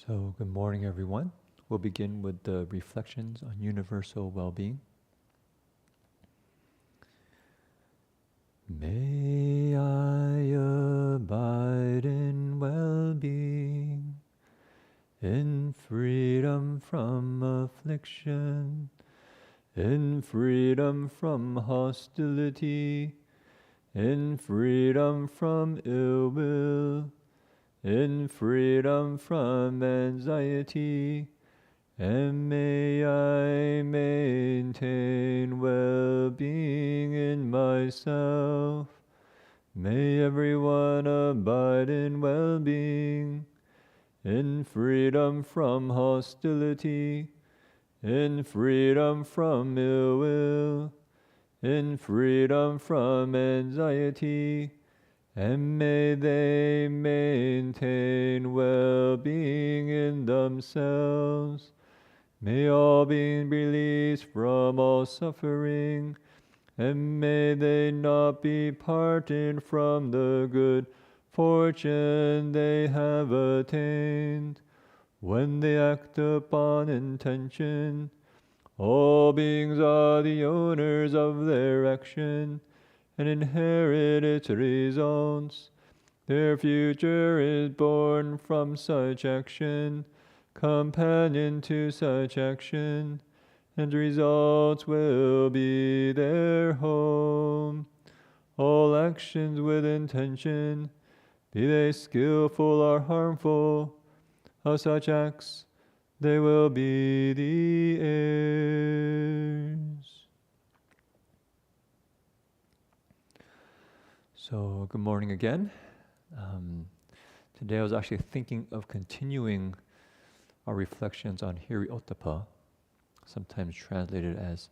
So, good morning, everyone. We'll begin with the reflections on universal well-being. May I abide in well-being, in freedom from affliction, in freedom from hostility, in freedom from ill will, in freedom from anxiety, and may I maintain well-being in myself. May everyone abide in well-being, in freedom from hostility, in freedom from ill will, in freedom from anxiety, and may they maintain well-being in themselves. May all beings be released from all suffering, and may they not be parted from the good fortune they have attained. When they act upon intention, all beings are the owners of their action, and inherit its results. Their future is born from such action, companion to such action, and results will be their home. All actions with intention, be they skillful or harmful, of such acts they will be the heirs. So, good morning again. Today I was actually thinking of continuing our reflections on hiri-ottapa, sometimes translated as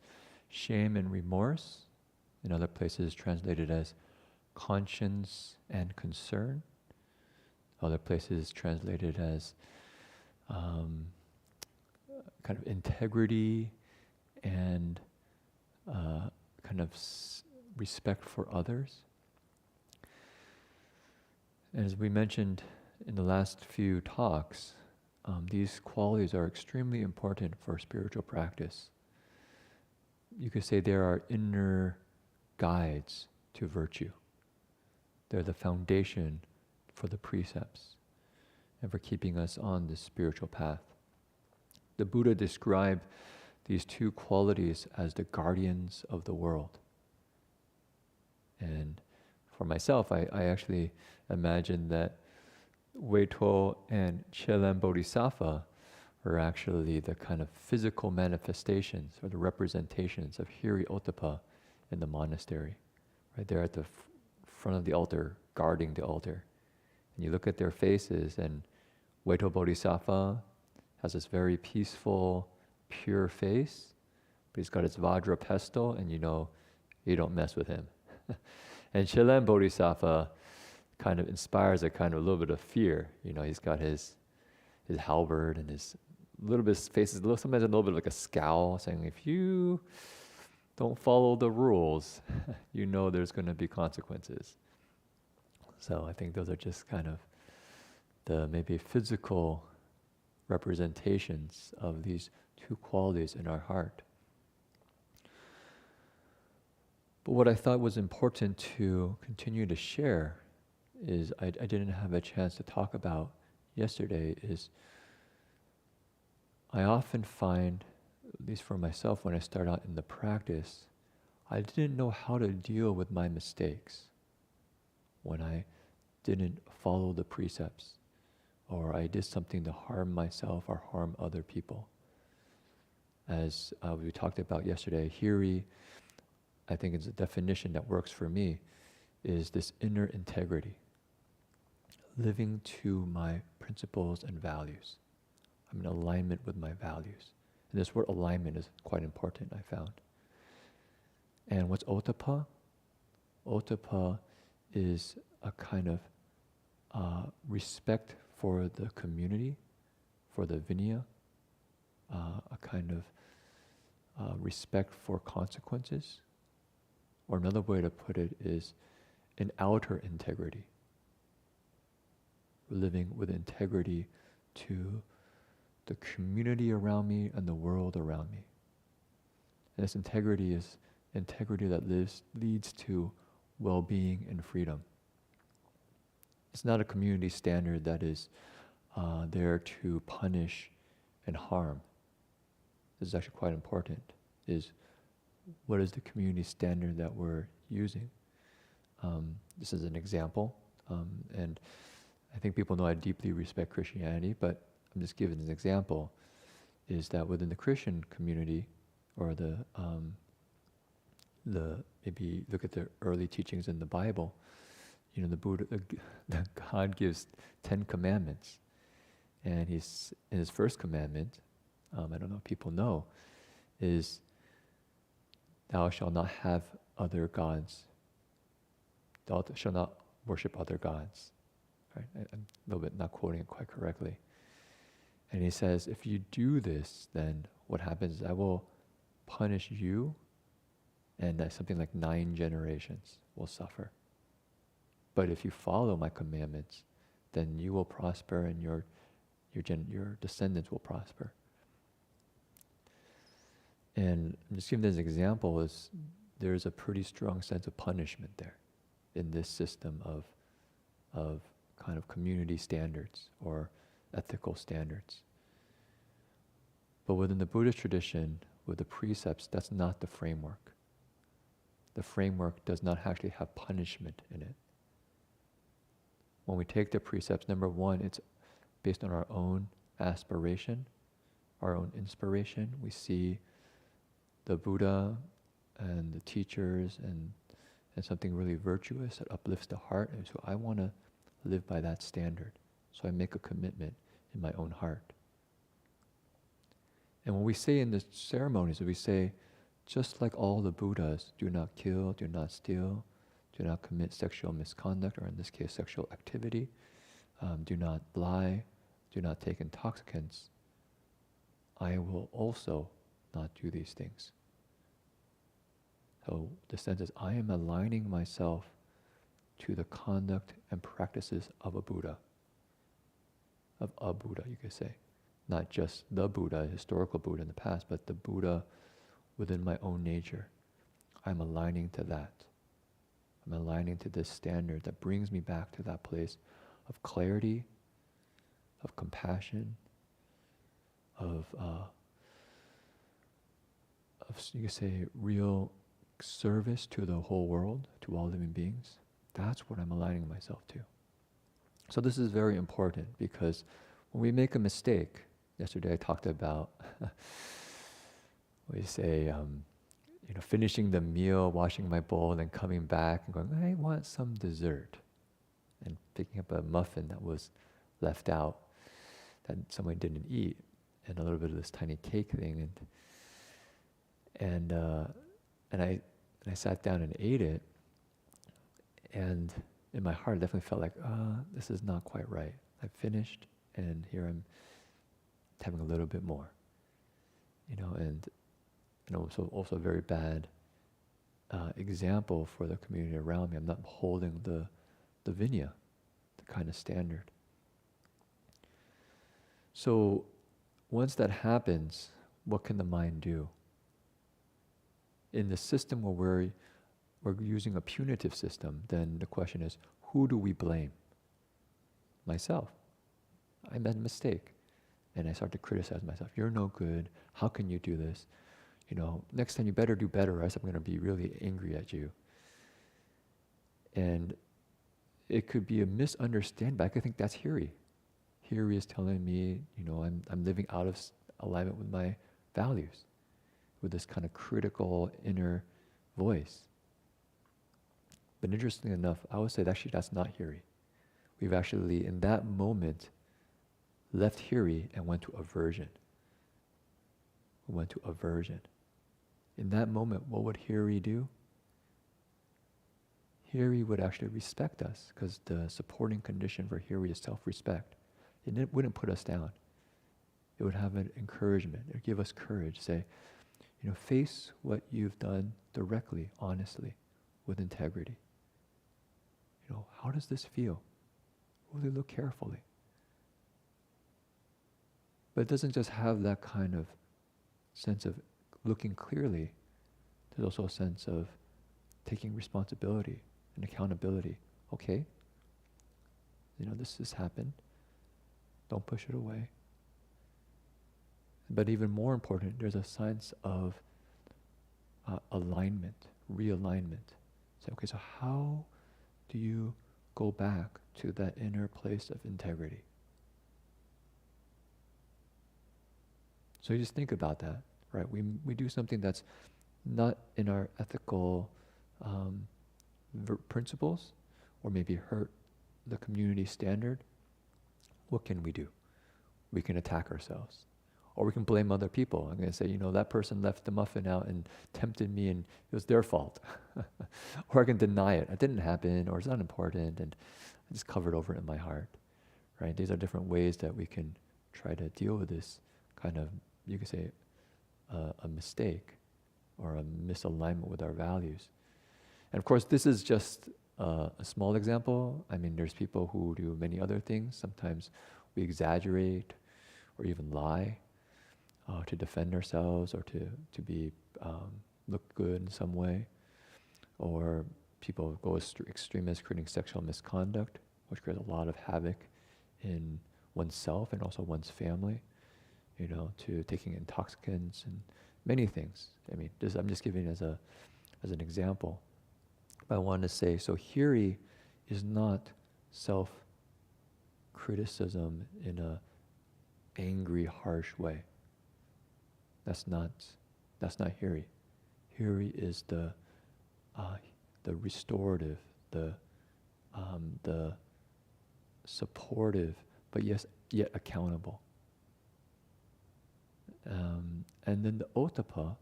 shame and remorse, in other places translated as conscience and concern, other places translated as kind of integrity and kind of respect for others. As we mentioned in the last few talks, these qualities are extremely important for spiritual practice. You could say they are inner guides to virtue. They're the foundation for the precepts and for keeping us on this spiritual path. The Buddha described these two qualities as the guardians of the world. And for myself, I actually imagine that Weituo and Chelan Bodhisattva are actually the kind of physical manifestations or the representations of hiri-ottapa in the monastery. Right there at the front of the altar, guarding the altar. And you look at their faces, and Weituo Bodhisattva has this very peaceful, pure face, but he's got his Vajra pestle, and you know you don't mess with him. And Chelan Bodhisattva kind of inspires a kind of a little bit of fear. You know, he's got his halberd and his little bit, his face is sometimes a little bit like a scowl, saying, if you don't follow the rules, you know there's going to be consequences. So I think those are just kind of the maybe physical representations of these two qualities in our heart. But what I thought was important to continue to share is I didn't have a chance to talk about yesterday is I often find, at least for myself when I start out in the practice, I didn't know how to deal with my mistakes when I didn't follow the precepts or I did something to harm myself or harm other people. As we talked about yesterday, hiri, I think it's a definition that works for me, is this inner integrity, living to my principles and values. I'm in alignment with my values. And this word alignment is quite important, I found. And what's ottapa? Ottapa is a kind of respect for the community, for the vinaya, a kind of respect for consequences. Or another way to put it is an outer integrity. Living with integrity to the community around me, and the world around me. And this integrity is integrity that leads to well-being and freedom. It's not a community standard that is there to punish and harm. This is actually quite important, is what is the community standard that we're using? This is an example, and I think people know I deeply respect Christianity, but I'm just giving an example, is that within the Christian community, or maybe look at the early teachings in the Bible, the Buddha, God gives 10 commandments, and he's in his first commandment, I don't know if people know, is thou shalt not have other gods. Thou shalt not worship other gods. Right? I'm a little bit not quoting it quite correctly. And he says, if you do this, then what happens is I will punish you, and something like 9 generations will suffer. But if you follow my commandments, then you will prosper, and your descendants will prosper. And I'm just giving this example, is there's a pretty strong sense of punishment there in this system of kind of community standards or ethical standards. But within the Buddhist tradition, with the precepts, that's not the framework. The framework does not actually have punishment in it. When we take the precepts, number one, it's based on our own aspiration, our own inspiration. We see the Buddha and the teachers and something really virtuous that uplifts the heart, and so I want to live by that standard. So I make a commitment in my own heart. And when we say in the ceremonies, we say, just like all the Buddhas, do not kill, do not steal, do not commit sexual misconduct, or in this case, sexual activity, do not lie, do not take intoxicants, I will also not do these things. So the sense is, I am aligning myself to the conduct and practices of a Buddha. Of a Buddha, you could say. Not just the Buddha, historical Buddha in the past, but the Buddha within my own nature. I'm aligning to that. I'm aligning to this standard that brings me back to that place of clarity, of compassion, of you could say, real service to the whole world, to all living beings. That's what I'm aligning myself to. So this is very important, because when we make a mistake, yesterday I talked about, we say, finishing the meal, washing my bowl, and then coming back and going, I want some dessert. And picking up a muffin that was left out, that someone didn't eat, and a little bit of this tiny cake thing. And I sat down and ate it, and in my heart I definitely felt like, this is not quite right. I finished, and here I'm having a little bit more, and also a very bad example for the community around me. I'm not holding the vinaya, the kind of standard. So once that happens, what can the mind do? In the system where we're using a punitive system, then the question is, who do we blame? Myself. I made a mistake. And I start to criticize myself. You're no good. How can you do this? Next time you better do better, or else I'm going to be really angry at you. And it could be a misunderstanding, but I could think that's hiri. Hiri is telling me, I'm living out of alignment with my values, with this kind of critical inner voice. But interestingly enough, I would say that actually that's not hiri. We've actually, in that moment, left hiri and went to aversion. We went to aversion. In that moment, what would hiri do? Hiri would actually respect us, because the supporting condition for hiri is self-respect. It wouldn't put us down. It would have an encouragement. It would give us courage. Say, face what you've done directly, honestly, with integrity. How does this feel? Really look carefully. But it doesn't just have that kind of sense of looking clearly. There's also a sense of taking responsibility and accountability. Okay, this has happened. Don't push it away. But even more important, there's a sense of alignment, realignment. So, okay, so how do you go back to that inner place of integrity? So you just think about that, right? We do something that's not in our ethical principles, or maybe hurt the community standard. What can we do? We can attack ourselves. Or we can blame other people. I'm going to say, that person left the muffin out and tempted me and it was their fault. Or I can deny it. It didn't happen, or it's not important, and I just covered over it in my heart. Right? These are different ways that we can try to deal with this kind of, you could say, a mistake or a misalignment with our values. And of course, this is just a small example. I mean, there's people who do many other things. Sometimes we exaggerate or even lie to defend ourselves, or to be look good in some way. Or people go extremist, creating sexual misconduct, which creates a lot of havoc in oneself and also one's family. To taking intoxicants and many things. I mean, I'm just giving as an example. But I want to say, so hiri is not self-criticism in a angry, harsh way. That's not hiri. Hiri is the restorative, the supportive, but yet accountable. And then the ottapa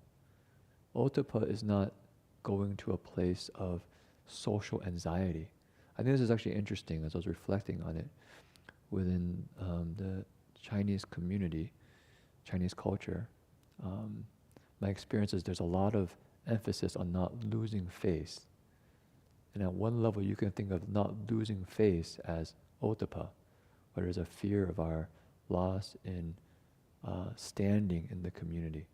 is not going to a place of social anxiety. I think this is actually interesting as I was reflecting on it within the Chinese community, Chinese culture. My experience is there's a lot of emphasis on not losing face. And at one level, you can think of not losing face as ottapa, where there's a fear of our loss in standing in the community.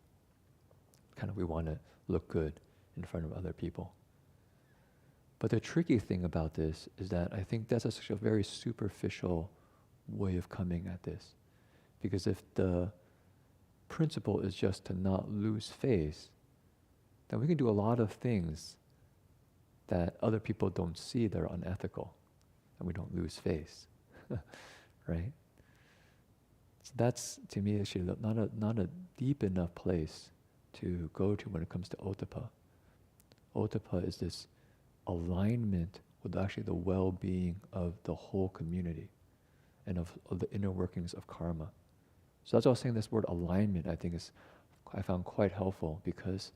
Kind of, we want to look good in front of other people. But the tricky thing about this is that I think that's a very superficial way of coming at this. Because if the principle is just to not lose face, then we can do a lot of things that other people don't see that are unethical, and we don't lose face, right? So that's, to me, actually not a deep enough place to go to when it comes to ottapa. Ottapa is this alignment with actually the well-being of the whole community and of the inner workings of karma. So that's why I was saying this word alignment, I found quite helpful, because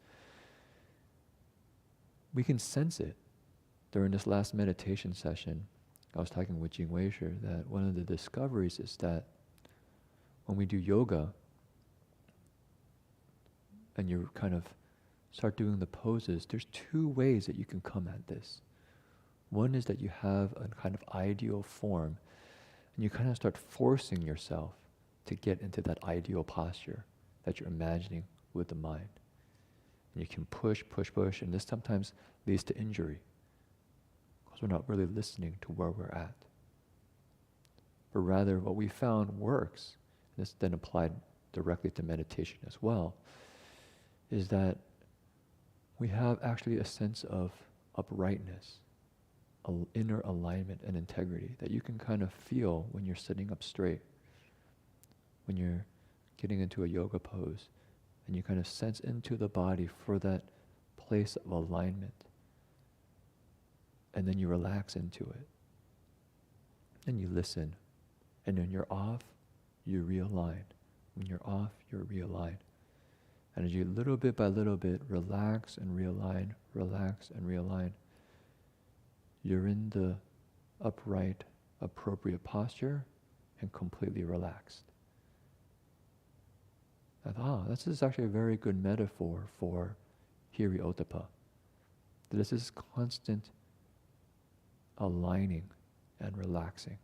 we can sense it. During this last meditation session, I was talking with Jin Chuan Shi that one of the discoveries is that when we do yoga and you kind of start doing the poses, there's two ways that you can come at this. One is that you have a kind of ideal form, and you kind of start forcing yourself to get into that ideal posture that you're imagining with the mind. And you can push, and this sometimes leads to injury, because we're not really listening to where we're at. But rather, what we found works, and this then applied directly to meditation as well, is that we have actually a sense of uprightness, inner alignment and integrity that you can kind of feel when you're sitting up straight, when you're getting into a yoga pose, and you kind of sense into the body for that place of alignment. And then you relax into it. And you listen. And when you're off, you realign. When you're off, you're realigned. And as you little bit by little bit relax and realign, you're in the upright, appropriate posture and completely relaxed. I thought, this is actually a very good metaphor for hiri-ottapa. This is constant aligning and relaxing.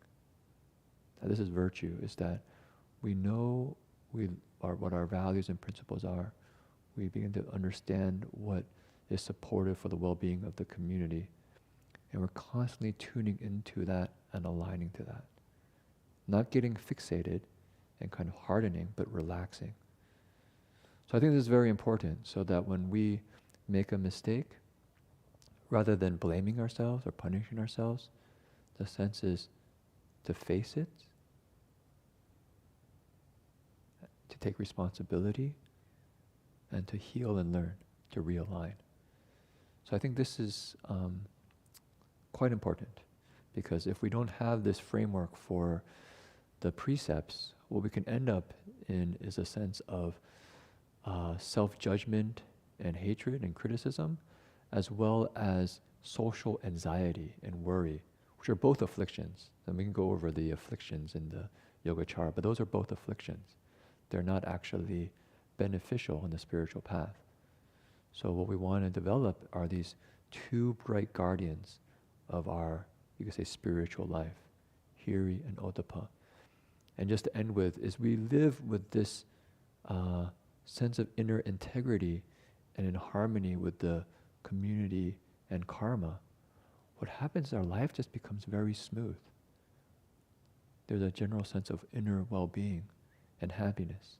That this is virtue, is that we know what our values and principles are. We begin to understand what is supportive for the well-being of the community. And we're constantly tuning into that and aligning to that. Not getting fixated and kind of hardening, but relaxing. So I think this is very important, so that when we make a mistake, rather than blaming ourselves or punishing ourselves, the sense is to face it, to take responsibility, and to heal and learn, to realign. So I think this is quite important, because if we don't have this framework for the precepts, what we can end up in is a sense of self-judgment and hatred and criticism, as well as social anxiety and worry, which are both afflictions. And we can go over the afflictions in the Yogacara, but those are both afflictions. They're not actually beneficial in the spiritual path. So what we want to develop are these two bright guardians of our, you could say, spiritual life, hiri and ottapa. And just to end with, is we live with this sense of inner integrity and in harmony with the community and karma. What happens is our life just becomes very smooth. There's a general sense of inner well-being and happiness.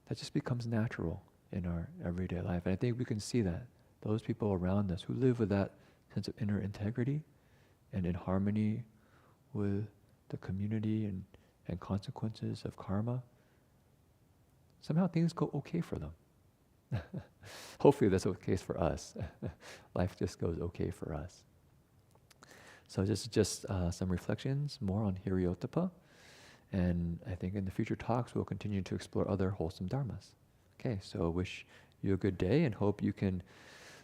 That just becomes natural in our everyday life. And I think we can see that. Those people around us who live with that sense of inner integrity and in harmony with the community and consequences of karma, somehow things go okay for them. Hopefully that's the case for us. Life just goes okay for us. So just some reflections more on hiri-ottapa. And I think in the future talks we'll continue to explore other wholesome dharmas. Okay, so wish you a good day and hope you can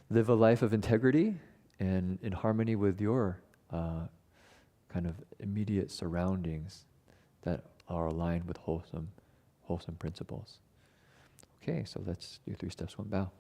live a life of integrity and in harmony with your kind of immediate surroundings that are aligned with wholesome principles. Okay, so let's do 3 steps, 1 bow.